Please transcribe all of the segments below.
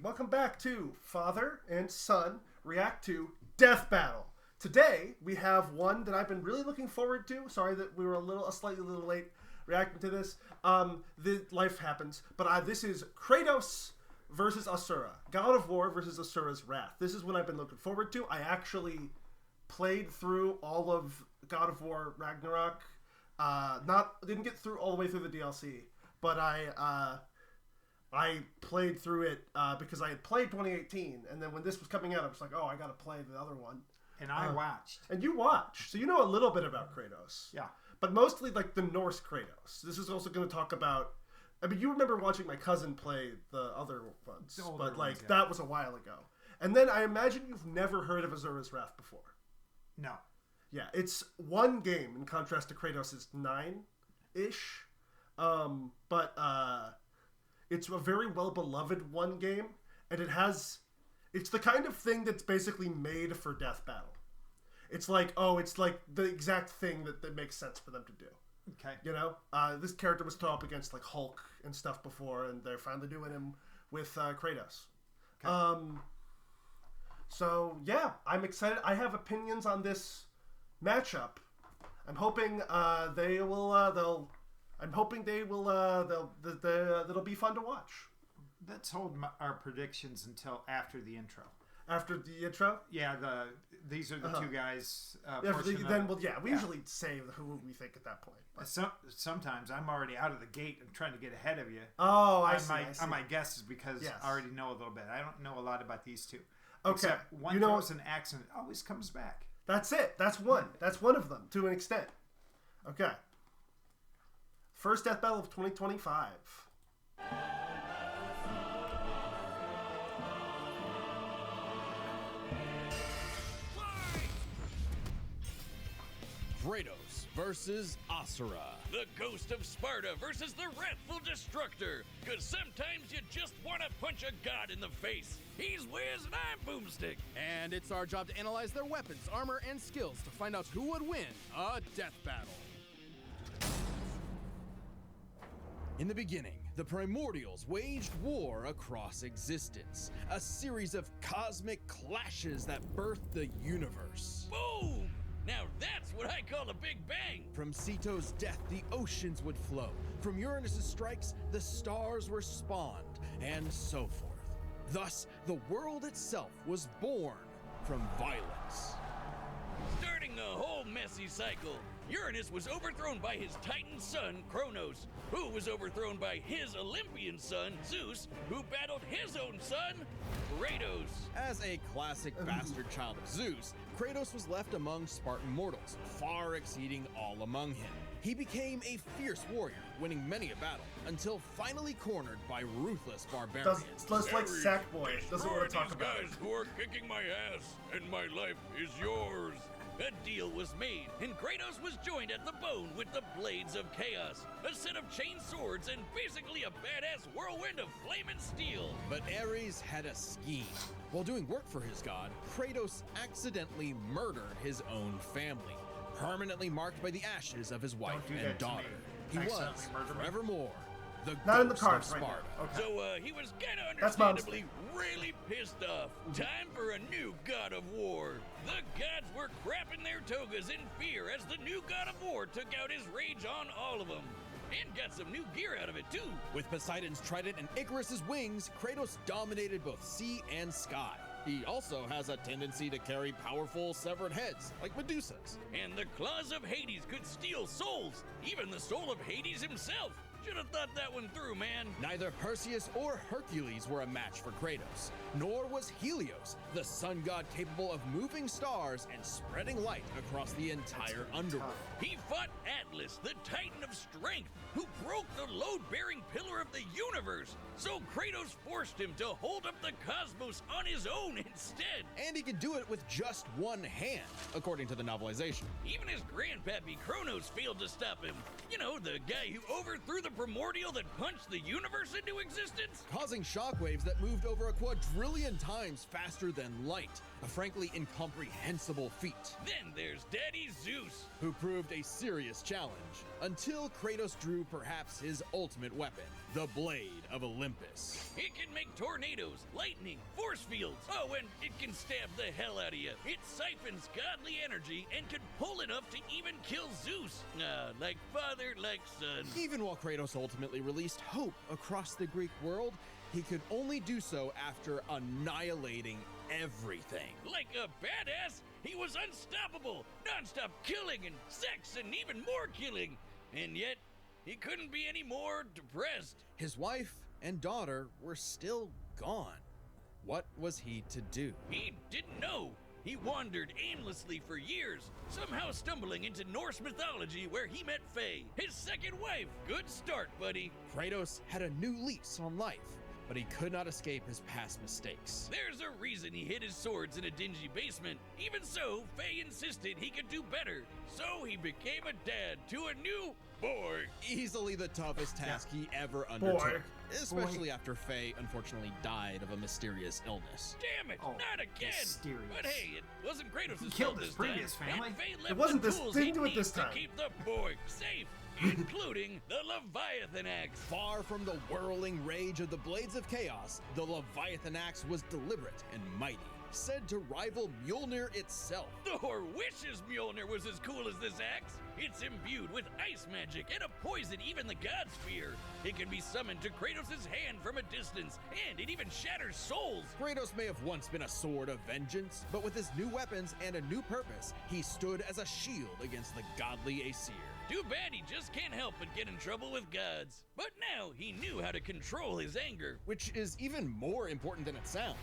welcome back to Father and Son React to Death Battle. Today, we have one that I've been really looking forward to. Sorry that we were slightly late reacting to this. Life happens. But this is Kratos versus Asura. God of War versus Asura's Wrath. This is what I've been looking forward to. I actually played through all of God of War Ragnarok. Didn't get through all the way through the DLC, but I played through it because I had played 2018, and then when this was coming out, I was like, oh, I got to play the other one. And I watched. And you watched, so you know a little bit about Kratos. Yeah. But mostly like the Norse Kratos. This is also going to talk about. I mean, you remember watching my cousin play the other ones, but like that was a while ago. And then I imagine you've never heard of Asura's Wrath before. No. Yeah, it's one game in contrast to Kratos' 9-ish. But it's a very well-beloved one game, and it's the kind of thing that's basically made for Death Battle. It's like, it's like the exact thing that makes sense for them to do. Okay. You know? This character was put up against like Hulk and stuff before, and they're finally doing him with Kratos. Okay. So, yeah, I'm excited. I have opinions on this matchup. I'm hoping that'll be fun to watch. Let's hold our predictions until after the intro. After the intro? Yeah, these are the two guys. We usually say who we think at that point. Sometimes I'm already out of the gate and trying to get ahead of you. Oh, I see. My guess is because I already know a little bit. I don't know a lot about these two. Okay. Except one throws an axe and it always comes back. That's it. That's one. That's one of them to an extent. Okay. First Death Battle of 2025. Kratos versus Asura. The Ghost of Sparta versus the Wrathful Destructor. Because sometimes you just want to punch a god in the face. He's Wiz and I'm Boomstick. And it's our job to analyze their weapons, armor, and skills to find out who would win a death battle. In the beginning, the Primordials waged war across existence. A series of cosmic clashes that birthed the universe. Boom! Now that's what I call a big bang! From Ceto's death, the oceans would flow. From Uranus' strikes, the stars were spawned, and so forth. Thus, the world itself was born from violence. Starting a whole messy cycle, Uranus was overthrown by his Titan son, Kronos, who was overthrown by his Olympian son, Zeus, who battled his own son, Kratos. As a classic bastard child of Zeus, Kratos was left among Spartan mortals, far exceeding all among him. He became a fierce warrior, winning many a battle, until finally cornered by ruthless barbarians. Does like Sackboy doesn't want to talk about guys who are kicking my ass, and my life is yours. A deal was made, and Kratos was joined at the bone with the Blades of Chaos, a set of chain swords and basically a badass whirlwind of flame and steel. But Ares had a scheme. While doing work for his god, Kratos accidentally murdered his own family, permanently marked by the ashes of his wife and daughter. He was, forevermore, the Ghost of Sparta. Okay. So he was kinda understandably really pissed off. Time for a new god of war. The gods were crapping their togas in fear as the new god of war took out his rage on all of them. And got some new gear out of it too. With Poseidon's trident and Icarus's wings, Kratos dominated both sea and sky. He also has a tendency to carry powerful severed heads, like Medusa's. And the claws of Hades could steal souls, even the soul of Hades himself. Should have thought that one through, man. Neither Perseus or Hercules were a match for Kratos, nor was Helios, the sun god capable of moving stars and spreading light across the entire underworld. He fought Atlas, the Titan of Strength, who broke the load-bearing pillar of the universe. So Kratos forced him to hold up the cosmos on his own instead. And he could do it with just one hand, according to the novelization. Even his grandpappy Kronos failed to stop him. You know, the guy who overthrew the primordial that punched the universe into existence? Causing shockwaves that moved over a quadrillion times faster than light. A frankly incomprehensible feat. Then there's Daddy Zeus, who proved a serious challenge, until Kratos drew perhaps his ultimate weapon, the Blade of Olympus. It can make tornadoes, lightning, force fields. Oh, and it can stab the hell out of you. It siphons godly energy and can pull enough to even kill Zeus. Like father, like son. Even while Kratos ultimately released hope across the Greek world, he could only do so after annihilating everything. Like a badass, he was unstoppable. Non-stop killing and sex and even more killing. And yet, he couldn't be any more depressed. His wife and daughter were still gone. What was he to do? He didn't know. He wandered aimlessly for years, somehow stumbling into Norse mythology where he met Faye, his second wife. Good start, buddy. Kratos had a new lease on life, but he could not escape his past mistakes. There's a reason he hid his swords in a dingy basement. Even so, Faye insisted he could do better. So he became a dad to a new boy. Easily the toughest task he ever undertook. Especially after Faye unfortunately died of a mysterious illness. Damn it, not again! Mysterious. But hey, it wasn't Kratos' killed fault his this previous time. family. And Faye left It wasn't the this. tools Didn't he'd do it need this time. to keep the boy safe, including the Leviathan axe. Far from the whirling rage of the Blades of Chaos, the Leviathan axe was deliberate and mighty, said to rival Mjolnir itself. Thor wishes Mjolnir was as cool as this axe. It's imbued with ice magic and a poison even the gods fear. It can be summoned to Kratos' hand from a distance, and it even shatters souls. Kratos may have once been a sword of vengeance, but with his new weapons and a new purpose, he stood as a shield against the godly Asir. Too bad he just can't help but get in trouble with gods. But now he knew how to control his anger. Which is even more important than it sounds.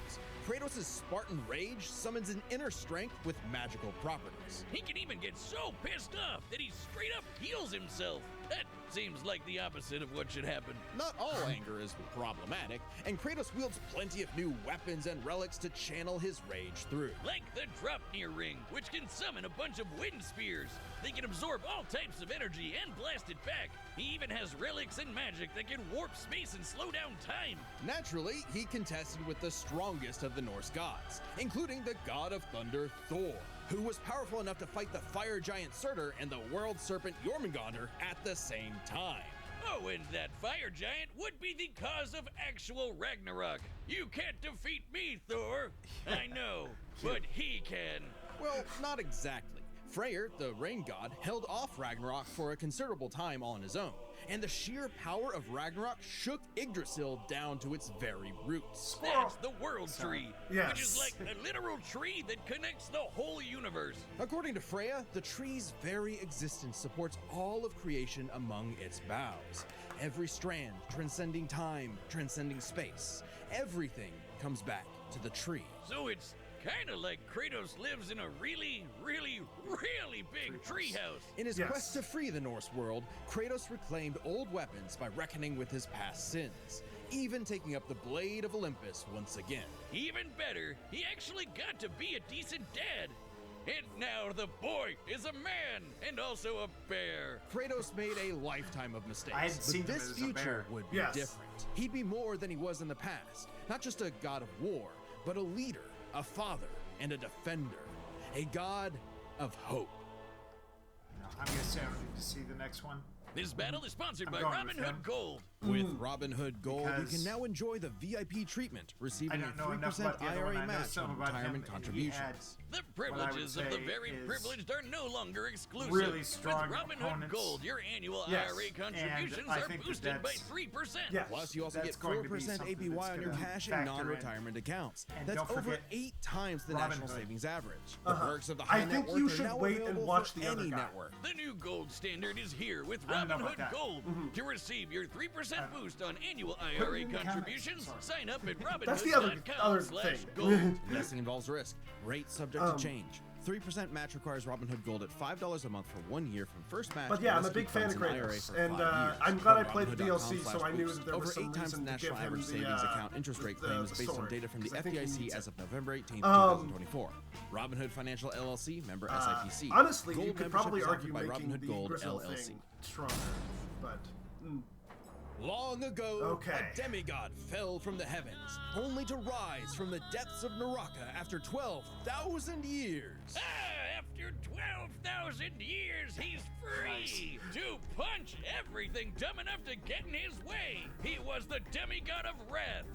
Kratos' Spartan rage summons an inner strength with magical properties. He can even get so pissed off that he straight up heals himself. That seems like the opposite of what should happen. Not all anger is problematic, and Kratos wields plenty of new weapons and relics to channel his rage through. Like the Dropnir ring, which can summon a bunch of wind spears. They can absorb all types of energy and blast it back. He even has relics and magic that can warp space and slow down time. Naturally, he contested with the strongest of the Norse gods, including the god of thunder Thor, who was powerful enough to fight the fire giant Surtur and the world serpent Jormungandr at the same time. Oh, and that fire giant would be the cause of actual Ragnarok. You can't defeat me, Thor. I know, but he can. Well, not exactly. Freyr, the rain god, held off Ragnarok for a considerable time on his own, and the sheer power of Ragnarok shook Yggdrasil down to its very roots. That's the world tree, Yes. which is like a literal tree that connects the whole universe. According to Freya, the tree's very existence supports all of creation among its boughs. Every strand transcending time, transcending space. Everything comes back to the tree. So it's kind of like Kratos lives in a really, really, really big treehouse. In his Yes. quest to free the Norse world, Kratos reclaimed old weapons by reckoning with his past sins, even taking up the Blade of Olympus once again. Even better, he actually got to be a decent dad. And now the boy is a man and also a bear. Kratos made a lifetime of mistakes, I hadn't seen but him this as a future bear. would be Yes. different. He'd be more than he was in the past, not just a god of war, but a leader, a father, and a defender, a god of hope. No, I'm gonna say I don't need to see the next one. This battle is sponsored I'm by going with Robinhood him. Gold. With Robinhood Gold, you Because can now enjoy the VIP treatment, I receiving a don't know enough 3% about the other one. IRA I know match some on about him. retirement He contributions. had The What I would privileges of the say very is privileged are no longer exclusive. really strong With Robinhood opponents. Gold, your annual Yes. IRA contributions And I are think boosted by that's- 3%. Yes. Plus, you also That's get going to be 4% something APY that's on your gonna cash factor and in. non-retirement accounts. And That's don't over forget 8 times the Robinhood. national savings average. The perks of the I high think net you worth are should now wait and available watch for the other any guy. network. The new gold standard is here with I don't know about Robinhood that. Gold. To receive your 3% boost on annual IRA in the comments. contributions, Sorry. sign up at That's the other Robinhood.com/gold. thing. Investing involves risk. Rate subject to change. 3% match requires Robinhood Gold at $5 a month for 1 year from first match. But yeah, I'm a Rescue big fan of funds and IRA Kratos, for and 5 years. I'm glad I Go to played the DLC, so I knew Robinhood.com/boost. that there was Over some 8 times reason the to give national him average the, savings account interest rate claims the based on sword, data from the 'cause I think he FDIC needs as it. of November 18th, 2024. Robinhood Financial LLC, member SIPC. Honestly, Gold you could membership probably is offered argue by making Robinhood the Gold Yggdrasil LLC. thing stronger, but Long ago, Okay. a demigod fell from the heavens, only to rise from the depths of Naraka after 12,000 years. After After 12,000 years, he's free to punch everything dumb enough to get in his way. He was the demigod of wrath,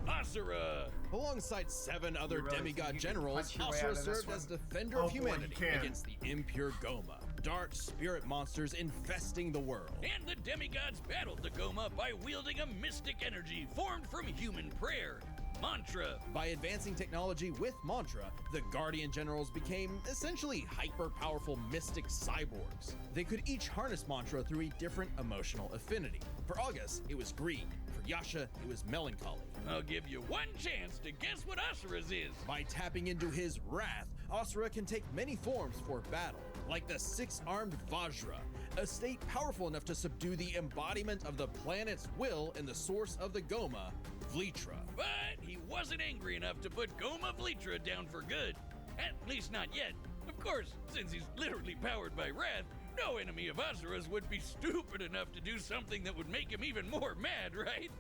Asura. Alongside 7 other demigod generals, Asura served as defender of humanity against the impure Goma, dark spirit monsters infesting the world. And the demigods battled the Goma by wielding a mystic energy formed from human prayer, mantra. By advancing technology with mantra, the Guardian Generals became essentially hyper-powerful mystic cyborgs. They could each harness mantra through a different emotional affinity. For August, it was greed. For Yasha, it was melancholy. I'll give you one chance to guess what Asura's is. By tapping into his wrath, Asura can take many forms for battle, like the 6-armed Vajra, a state powerful enough to subdue the embodiment of the planet's will and the source of the Goma, Vlitra. But he wasn't angry enough to put Goma Vlitra down for good. At least not yet. Of course, since he's literally powered by wrath, no enemy of Asura's would be stupid enough to do something that would make him even more mad, right?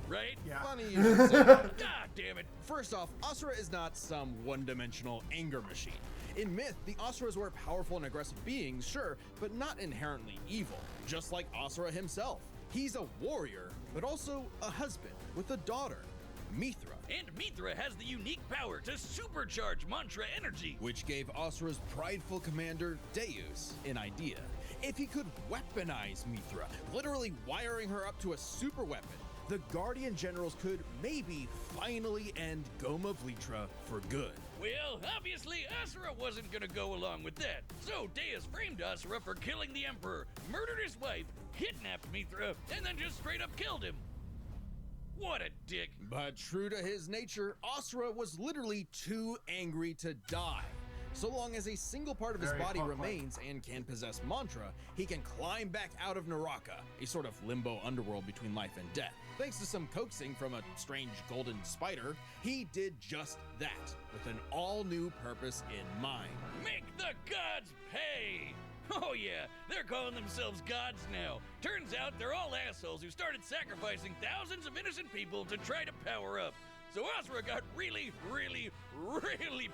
Right? Yeah. Funny you should say that. God damn it. First off, Asura is not some one-dimensional anger machine. In myth, the Asuras were powerful and aggressive beings, sure, but not inherently evil, just like Asura himself. He's a warrior, but also a husband with a daughter, Mithra. And Mithra has the unique power to supercharge mantra energy, Which gave Asura's prideful commander, Deus, an idea. If he could weaponize Mithra, literally wiring her up to a super weapon, the Guardian Generals could maybe finally end Goma Vlitra for good. Well, obviously Asura wasn't gonna go along with that. So Deus framed Asura for killing the Emperor, murdered his wife, kidnapped Mithra, and then just straight up killed him. What a dick. But true to his nature, Asura was literally too angry to die. So long as a single part of his body remains and can possess mantra, he can climb back out of Naraka, a sort of limbo underworld between life and death. Thanks to some coaxing from a strange golden spider, he did just that, with an all-new purpose in mind. Make the gods pay! Oh yeah, they're calling themselves gods now. Turns out they're all assholes who started sacrificing thousands of innocent people to try to power up. So Asura got really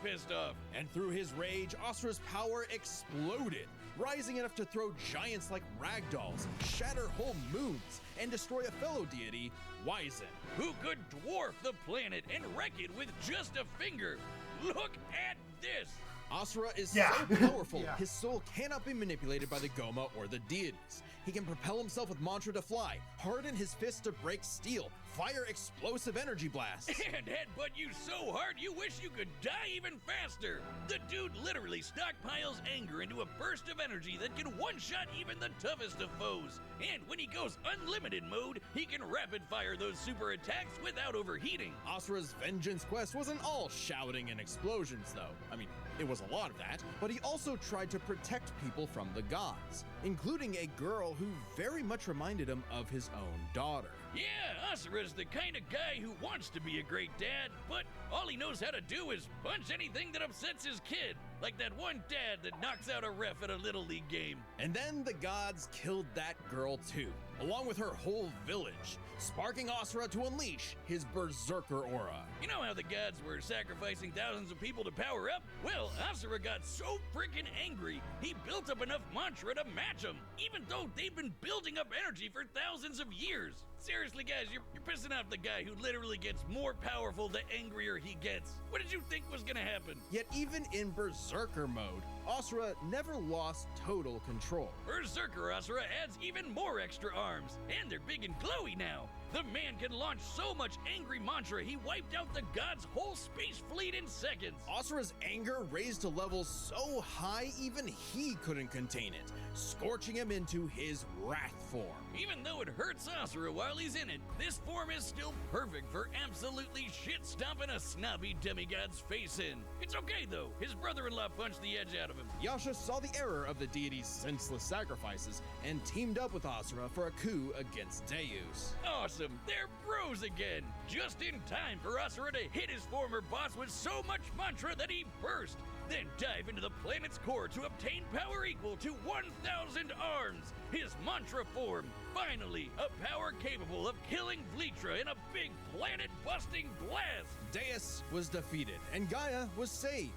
pissed off. And through his rage, Asura's power exploded, rising enough to throw giants like ragdolls, shatter whole moons, and destroy a fellow deity, Wyzen. Who could dwarf the planet and wreck it with just a finger. Look at this! Asura is so powerful, his soul cannot be manipulated by the Goma or the deities. He can propel himself with mantra to fly, harden his fists to break steel, fire explosive energy blasts, and headbutt you so hard you wish you could die even faster. The dude literally stockpiles anger into a burst of energy that can one-shot even the toughest of foes. And when he goes unlimited mode, he can rapid-fire those super attacks without overheating. Asura's vengeance quest wasn't all shouting and explosions, though. I mean, it was a lot of that, but he also tried to protect people from the gods, including a girl who very much reminded him of his own daughter. Yeah, Asura's the kind of guy who wants to be a great dad, but all he knows how to do is punch anything that upsets his kid, like that one dad that knocks out a ref at a Little League game. And then the gods killed that girl too, along with her whole village, sparking Asura to unleash his berserker aura. You know how the gods were sacrificing thousands of people to power up? Well, Asura got so freaking angry, he built up enough mantra to match them, even though they've been building up energy for thousands of years. Seriously, guys, you're pissing off the guy who literally gets more powerful the angrier he gets. What did you think was gonna happen? Yet even in berserker mode, Asura never lost total control. Berserker Asura adds even more extra arms, and they're big and glowy now. The man can launch so much angry mantra he wiped out the god's whole space fleet in seconds. Asura's anger raised to levels so high even he couldn't contain it, scorching him into his wrath form. Even though it hurts Asura while he's in it, this form is still perfect for absolutely shit-stomping a snobby demigod's face in. It's okay though, his brother-in-law punched the edge out of him. Yasha saw the error of the deity's senseless sacrifices and teamed up with Asura for a coup against Deus. Awesome, they're bros again! Just in time for Asura to hit his former boss with so much mantra that he burst, then dive into the planet's core to obtain power equal to 1,000 arms! His mantra form, finally, a power capable of killing Vlitra in a big planet-busting blast! Deus was defeated and Gaia was saved.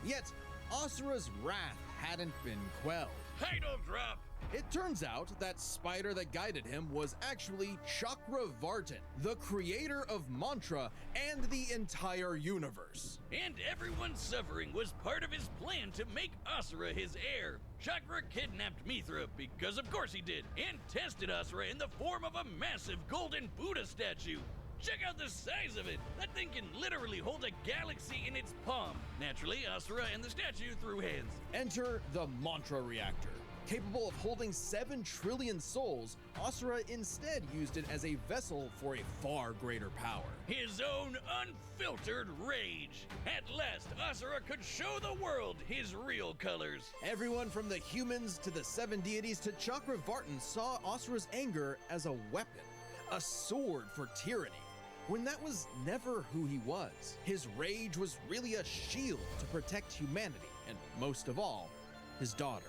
Yet, Asura's wrath hadn't been quelled. Title drop! It turns out that spider that guided him was actually Chakravartin, the creator of Mantra and the entire universe. And everyone's suffering was part of his plan to make Asura his heir. Chakra kidnapped Mithra, because of course he did, and tested Asura in the form of a massive golden Buddha statue. Check out the size of it! That thing can literally hold a galaxy in its palm. Naturally, Asura and the statue threw hands. Enter the Mantra reactor. Capable of holding 7 trillion souls, Asura instead used it as a vessel for a far greater power. His own unfiltered rage. At last, Asura could show the world his real colors. Everyone from the humans to the 7 deities to Chakravartin saw Asura's anger as a weapon, a sword for tyranny, when that was never who he was. His rage was really a shield to protect humanity, and most of all, his daughter.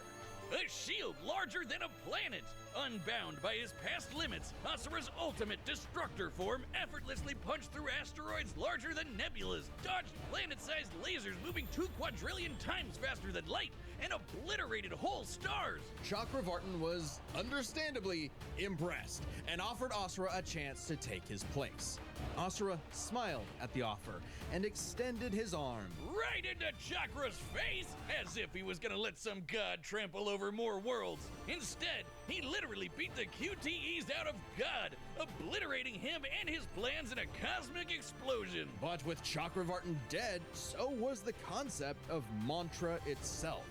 A shield larger than a planet! Unbound by his past limits, Asura's ultimate destructor form effortlessly punched through asteroids larger than nebulas, dodged planet-sized lasers moving 2 quadrillion times faster than light, and obliterated whole stars! Chakravartin was, understandably, impressed, and offered Asura a chance to take his place. Asura smiled at the offer and extended his arm. Right into Chakra's face, as if he was gonna let some god trample over more worlds. Instead, he literally beat the QTEs out of God, obliterating him and his plans in a cosmic explosion. But with Chakravartin dead, so was the concept of Mantra itself.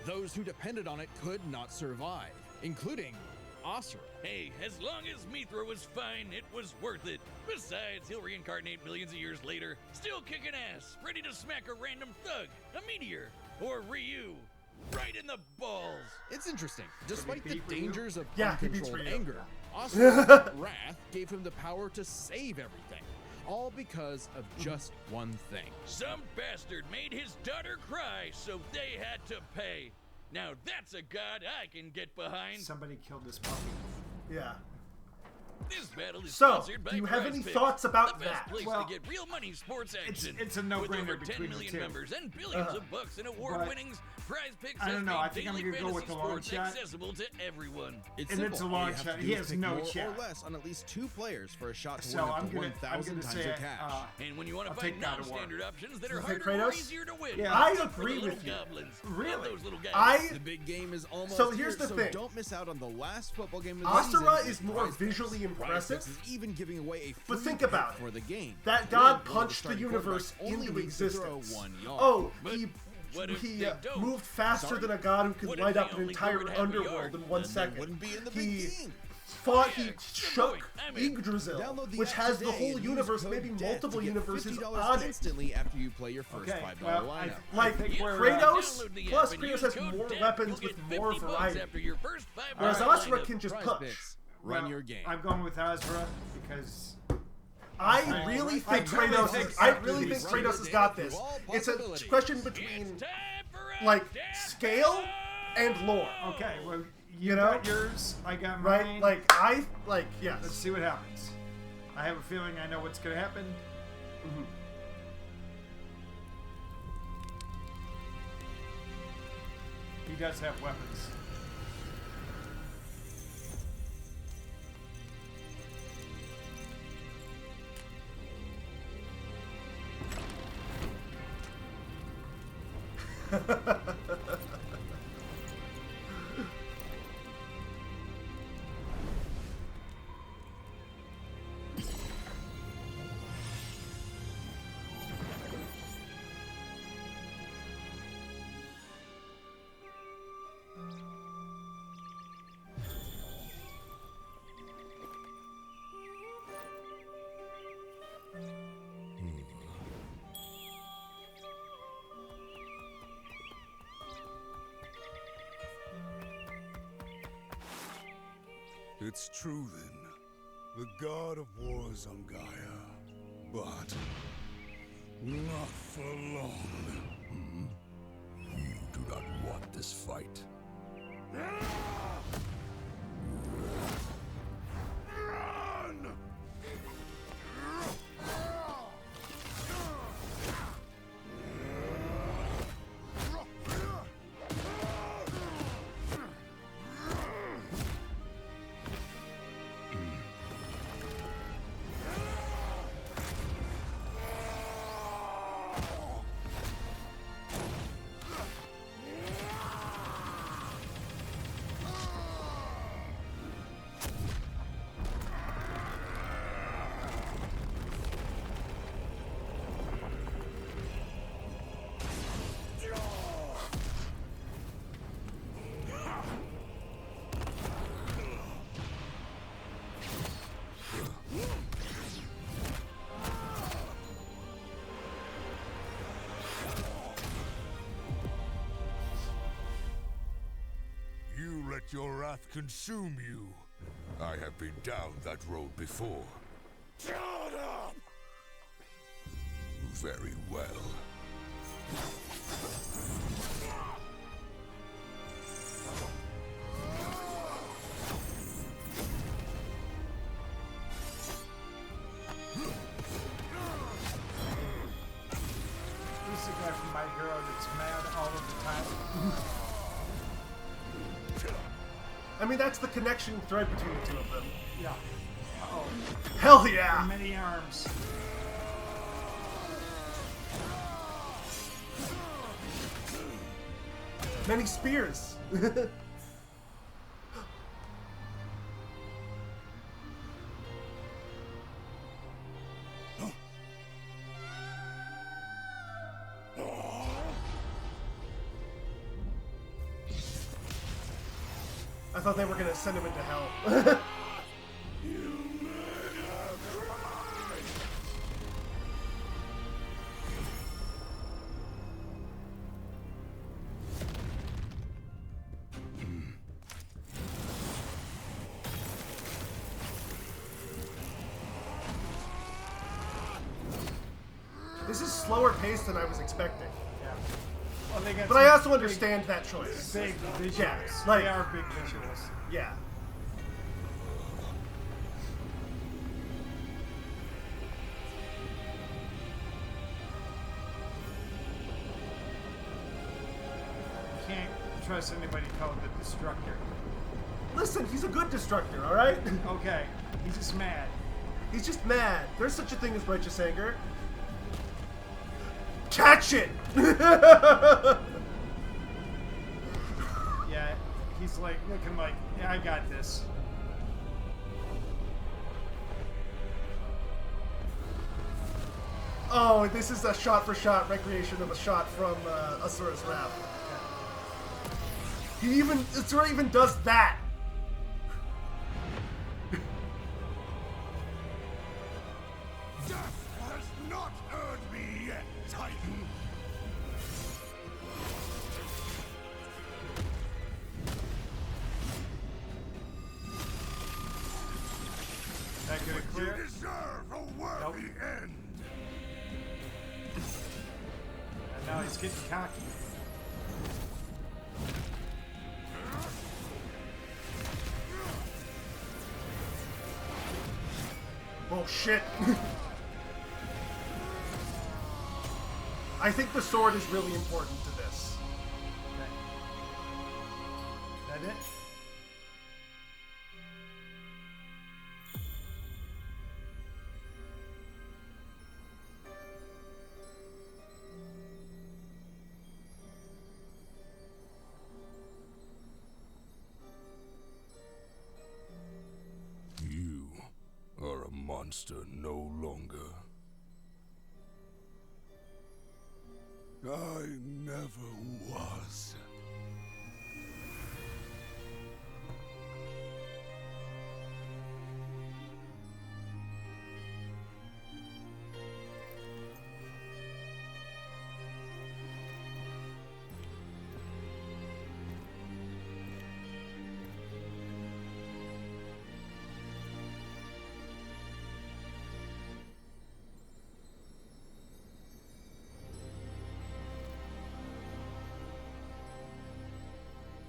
Those who depended on it could not survive, including Asura. Hey, as long as Mithra was fine, it was worth it. Besides, he'll reincarnate millions of years later, still kicking ass, ready to smack a random thug, a meteor, or Ryu, right in the balls. It's interesting. Despite the Ryu? dangers of Yeah, he beats uncontrolled Ryu. anger, Asura's wrath gave him the power to save everything, all because of just one thing. Some bastard made his daughter cry, so they had to pay. Now that's a god I can get behind. Somebody killed this puppy. Yeah. This battle is So, sponsored by do you have any PrizePicks, thoughts about the best that? place Well, to get real money sports action. it's a no-brainer With over 10 between the million two. members and billions of bucks in award But winnings, PrizePicks I has don't know, made I think I'm daily gonna go with fantasy the long sports shot. accessible to everyone. It's And simple. it's a All long you have shot. to He do is has pick no more chance. or less on at least 2 players for a shot to So win up I'm to gonna 1,000 times say your cash. And when you want to I'll find take God of War. non-standard options that are You think harder or Kratos? easier to win, Yeah. I look for agree the little with you. goblins. Really? Love those little guys. I The big game is almost So here's here, the thing. don't miss out on the last football game of the Asura season. is more PrizePicks. visually impressive. PrizePicks is even giving away a free But think pick about it. for the game. That One god of the punched the starting universe quarterbacks only into needs to throw existence. 1 yard. Oh, But he what if he they don't? moved faster Sorry? than a god who could What if light they up an only entire covered half a underworld yard? in 1 Then they second. wouldn't be in the He big game. fought, Yeah, he good shook point. I'm in. Yggdrasil, Download the which app has the today whole and universe, use maybe code DEATH multiple to get universes $50 on it. instantly after you play your first Okay, $5 well, lineup. Like, think we're, Kratos, Download the plus app and Kratos use has code more DEATH. weapons You'll with get more 50 bucks variety. after your first 5 Whereas round Asura lineup. can just punch. PrizePicks, run your game. I'm going with Asura because I really think I really Kratos. think I Kratos really is think running Kratos the has day got through this. all It's a possibilities. question between It's time for a like death scale battle! and lore. okay, well You know? got yours, I got Right? mine. Like yes. Let's see what happens. I have a feeling I know what's gonna happen. Mhm. He does have weapons. It's true then. The god of war is on Gaia. But not for long. You do not want this fight. Run! let your wrath consume you. I have been down that road before. Shut up! Very well. Who's the guy from My Hero that's mad all of the time? I mean, that's the connection thread between the two of them. Yeah. Uh-oh. Hell yeah! Many arms. Many spears. I thought they were gonna send him into hell. This is slower paced than I was expecting. Yeah. Well, they got but I also understand that choice. Big visuals. Yeah, like, they are big visuals. Yeah. You can't trust anybody called the Destructor. Listen, he's a good destructor, alright? Okay. He's just mad. He's just mad. There's such a thing as righteous anger. Catch it! Yeah, he's like looking like, yeah, I got this. Oh, this is a shot-for-shot recreation of a shot from Asura's Wrath. Asura even does that! Death has not earned me yet, Titan. That gonna clear? You deserve a worthy end. And now he's getting cocky. Oh shit. I think the sword is really important to this. Okay. That it? You are a monster no longer. I never was.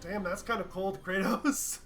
Damn, that's kind of cold, Kratos.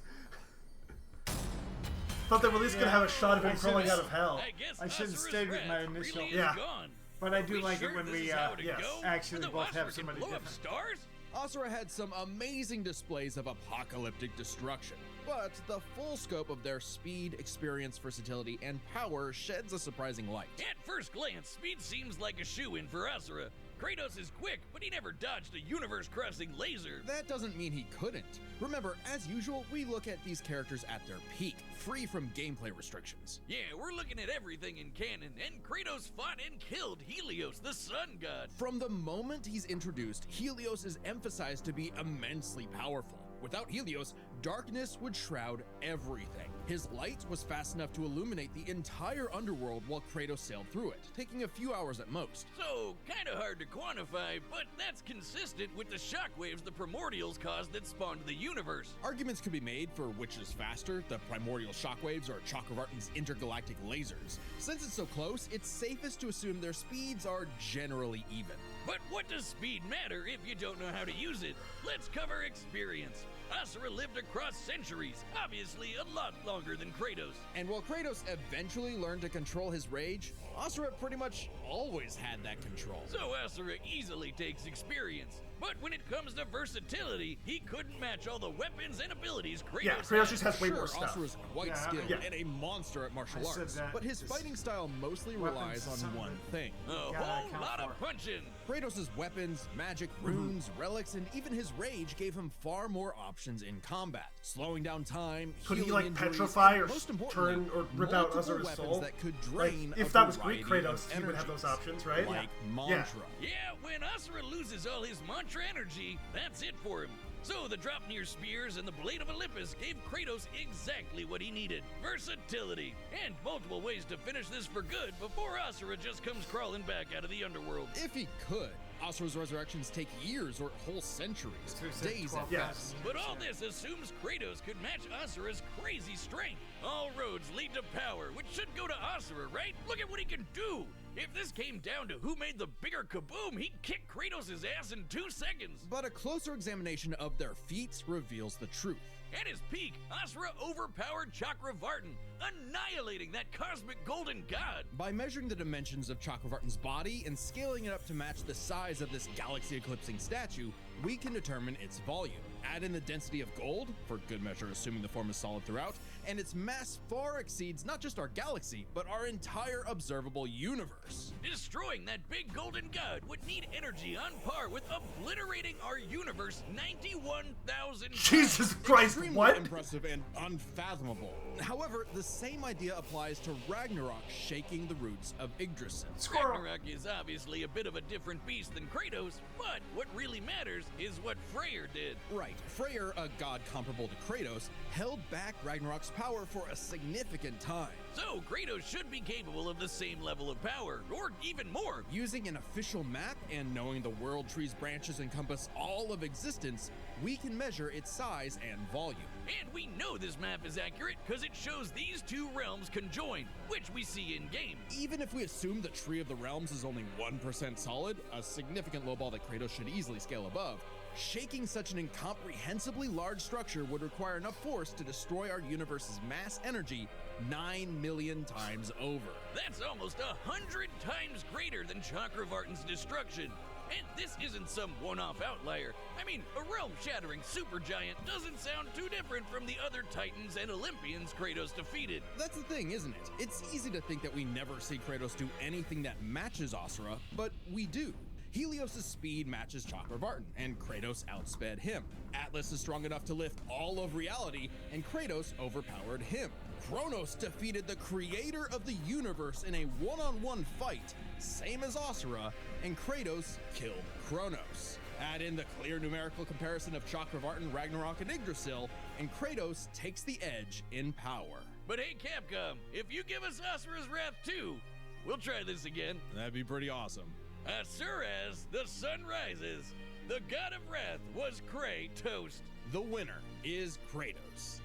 Thought they were at least gonna have a shot of him crawling out of hell. I should have stayed with my initial. Really Yeah. gone. But I do like sure it when this we is how it'd yes, go? actually The both have Asura somebody can blow up different. stars? Asura had some amazing displays of apocalyptic destruction, but the full scope of their speed, experience, versatility, and power sheds a surprising light. At first glance, speed seems like a shoo-in for Asura. Kratos is quick, but he never dodged a universe-crossing laser. That doesn't mean he couldn't. Remember, as usual, we look at these characters at their peak, free from gameplay restrictions. Yeah, we're looking at everything in canon, and Kratos fought and killed Helios, the sun god. From the moment he's introduced, Helios is emphasized to be immensely powerful. Without Helios, darkness would shroud everything. His light was fast enough to illuminate the entire underworld while Kratos sailed through it, taking a few hours at most. So, kinda hard to quantify, but that's consistent with the shockwaves the primordials caused that spawned the universe. Arguments could be made for which is faster, the primordial shockwaves or Chakravartin's intergalactic lasers. Since it's so close, it's safest to assume their speeds are generally even. But what does speed matter if you don't know how to use it? Let's cover experience. Asura lived across centuries, obviously a lot longer than Kratos. And while Kratos eventually learned to control his rage, Asura pretty much always had that control. So Asura easily takes experience. But when it comes to versatility, he couldn't match all the weapons and abilities Kratos Yeah, Kratos just has way more stuff. Asura's quite skilled and a monster at martial arts, but his fighting style mostly relies on one thing. A whole lot of punching. Kratos' weapons, magic, runes, relics, and even his rage gave him far more options in combat, slowing down time, could he healing like injuries, petrify and or most importantly, turn or rip out multiple Asura's weapons soul? that could Like, drain if a that was Greek variety of Kratos, he would have those energies, options, right? like mantra. Yeah, when Asura loses all his mantra energy, that's it for him. So the Dropnir spears and the Blade of Olympus gave Kratos exactly what he needed. Versatility, and multiple ways to finish this for good before Asura just comes crawling back out of the underworld. If he could. Asura's resurrections take years or whole centuries, days at best. But all this assumes Kratos could match Asura's crazy strength. All roads lead to power, which should go to Asura, right? Look at what he can do! If this came down to who made the bigger kaboom, he'd kick Kratos' ass in 2 seconds. But a closer examination of their feats reveals the truth. At his peak, Asura overpowered Chakravartin, annihilating that cosmic golden god. By measuring the dimensions of Chakravartin's body and scaling it up to match the size of this galaxy-eclipsing statue, we can determine its volume. Add in the density of gold, for good measure assuming the form is solid throughout, and its mass far exceeds not just our galaxy, but our entire observable universe. Destroying that big golden god would need energy on par with obliterating our universe 91,000 times. Jesus Christ, Extremely what? impressive and unfathomable. However, the same idea applies to Ragnarok shaking the roots of Yggdrasil. Ragnarok is obviously a bit of a different beast than Kratos, but what really matters is what Freyr did. Right, Freyr, a god comparable to Kratos, held back Ragnarok's power for a significant time. So Kratos should be capable of the same level of power, or even more. Using an official map and knowing the world tree's branches encompass all of existence, we can measure its size and volume. And we know this map is accurate because it shows these two realms conjoined, which we see in-game. Even if we assume the Tree of the Realms is only 1% solid, a significant lowball that Kratos should easily scale above, shaking such an incomprehensibly large structure would require enough force to destroy our universe's mass energy 9 million times over. That's almost 100 times greater than Chakravartin's destruction. And this isn't some one-off outlier. I mean, a realm-shattering supergiant doesn't sound too different from the other Titans and Olympians Kratos defeated. That's the thing, isn't it? It's easy to think that we never see Kratos do anything that matches Asura, but we do. Helios' speed matches Chakravartin, and Kratos outsped him. Atlas is strong enough to lift all of reality, and Kratos overpowered him. Kronos defeated the creator of the universe in a one-on-one fight, same as Asura, and Kratos killed Kronos. Add in the clear numerical comparison of Chakravartin, Ragnarok, and Yggdrasil, and Kratos takes the edge in power. But hey, Capcom, if you give us Asura's Wrath too, we'll try this again. That'd be pretty awesome. Asuras, the sun rises. The god of wrath was Kratos. The winner is Kratos.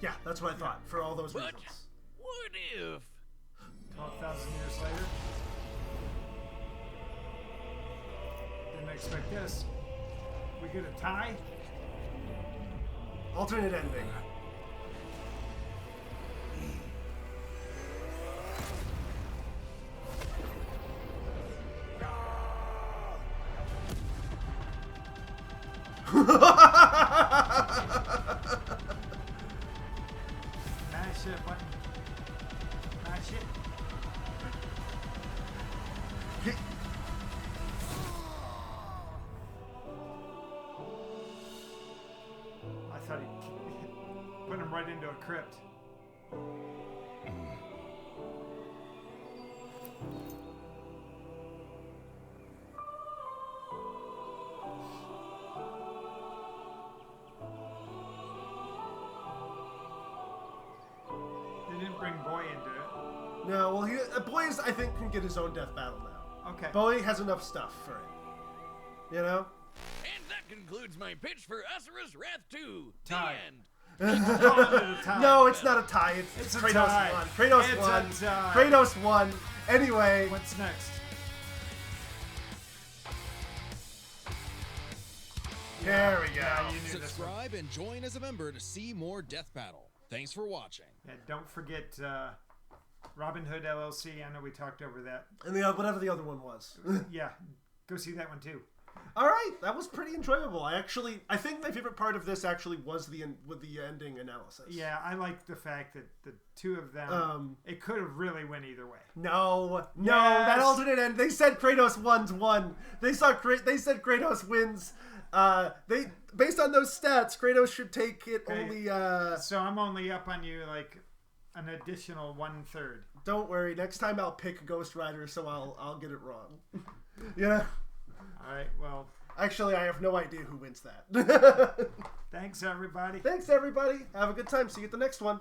Yeah, that's what I thought, for all those But reasons. what if? 12,000 years later. Didn't expect this. We get a tie? Alternate ending. Mash it button. Mash it. I thought he put him right into a crypt. No, well, Boys, I think, can get his own death battle now. Okay. Bowie has enough stuff for it. You know? And that concludes my pitch for Asura's Wrath 2. Tie. The end. No, it's not a tie. It's a Kratos tie. won. Kratos It's won. a tie. Kratos won. Anyway. What's next? There we go. Yeah, you knew this one. Subscribe and join as a member to see more Death Battle. Thanks for watching. Yeah, don't forget Robin Hood LLC. I know we talked over that. And whatever the other one was. Yeah, go see that one too. All right, that was pretty enjoyable. I think my favorite part of this actually was the ending analysis. Yeah, I like the fact that the two of them, it could have really went either way. No, Yes. that alternate end. They said Kratos won. They said Kratos wins. Based on those stats, Kratos should take it only. So I'm only up on you like an additional 1/3. Don't worry. Next time I'll pick Ghost Rider, so I'll get it wrong. Yeah. All right. Well, Actually, I have no idea who wins that. thanks everybody. Thanks, everybody. Have a good time. See you at the next one.